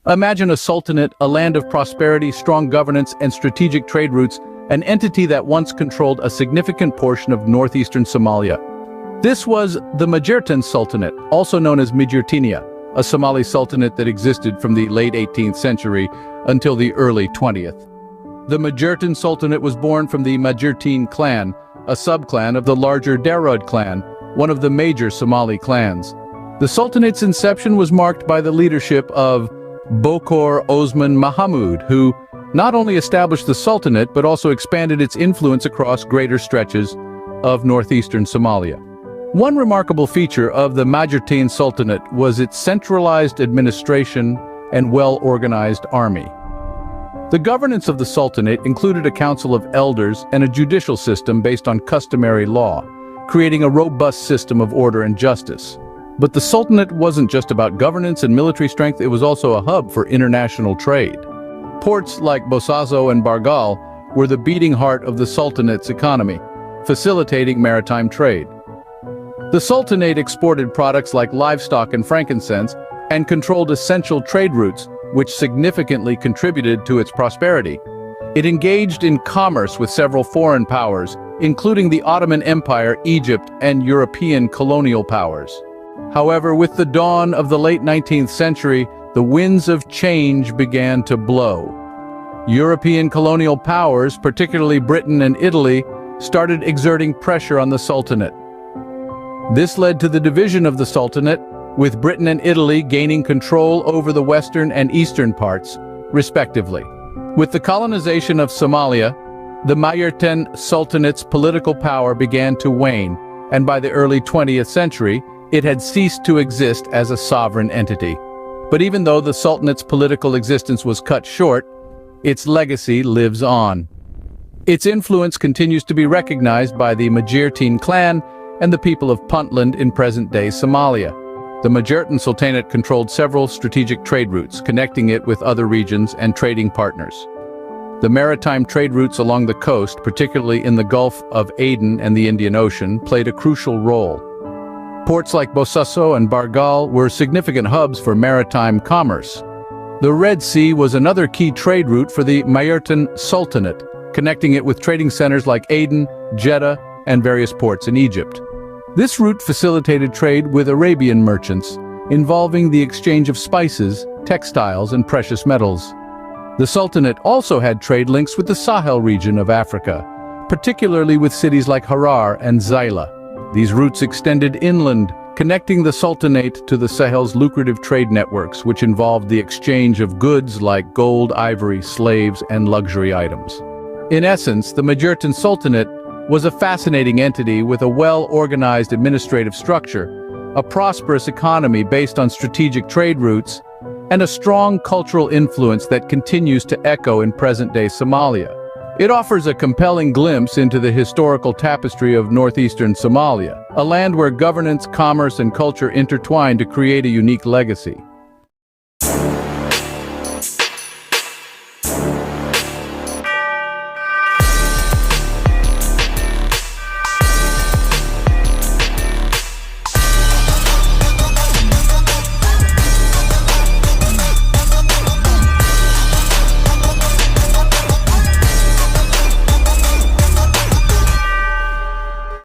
Imagine a sultanate, a land of prosperity, strong governance, and strategic trade routes, an entity that once controlled a significant portion of northeastern Somalia. This was the Majerten Sultanate, also known as Majertenia, a Somali sultanate that existed from the late 18th century until the early 20th. The Majerten Sultanate was born from the Majerten clan, a subclan of the larger Darod clan, one of the major Somali clans. The Sultanate's inception was marked by the leadership of Bokor Osman Mahamud, who not only established the Sultanate but also expanded its influence across greater stretches of northeastern Somalia. One remarkable feature of the Majerten Sultanate was its centralized administration and well-organized army. The governance of the Sultanate included a council of elders and a judicial system based on customary law, creating a robust system of order and justice. But the Sultanate wasn't just about governance and military strength, it was also a hub for international trade. Ports like Bosaso and Bargal were the beating heart of the Sultanate's economy, facilitating maritime trade. The Sultanate exported products like livestock and frankincense and controlled essential trade routes, which significantly contributed to its prosperity. It engaged in commerce with several foreign powers, including the Ottoman Empire, Egypt, and European colonial powers. However, with the dawn of the late 19th century, the winds of change began to blow. European colonial powers, particularly Britain and Italy, started exerting pressure on the Sultanate. This led to the division of the Sultanate, with Britain and Italy gaining control over the western and eastern parts, respectively. With the colonization of Somalia, the Majerten Sultanate's political power began to wane, and by the early 20th century, it had ceased to exist as a sovereign entity. But even though the Sultanate's political existence was cut short, its legacy lives on. Its influence continues to be recognized by the Majerten clan and the people of Puntland in present-day Somalia. The Majerten Sultanate controlled several strategic trade routes, connecting it with other regions and trading partners. The maritime trade routes along the coast, particularly in the Gulf of Aden and the Indian Ocean, played a crucial role. Ports like Bosaso and Bargal were significant hubs for maritime commerce. The Red Sea was another key trade route for the Majerten Sultanate, connecting it with trading centers like Aden, Jeddah, and various ports in Egypt. This route facilitated trade with Arabian merchants, involving the exchange of spices, textiles, and precious metals. The Sultanate also had trade links with the Sahel region of Africa, particularly with cities like Harar and Zeila. These routes extended inland, connecting the Sultanate to the Sahel's lucrative trade networks, which involved the exchange of goods like gold, ivory, slaves, and luxury items. In essence, the Majerten Sultanate was a fascinating entity with a well-organized administrative structure, a prosperous economy based on strategic trade routes, and a strong cultural influence that continues to echo in present-day Somalia. It offers a compelling glimpse into the historical tapestry of northeastern Somalia, a land where governance, commerce, and culture intertwine to create a unique legacy.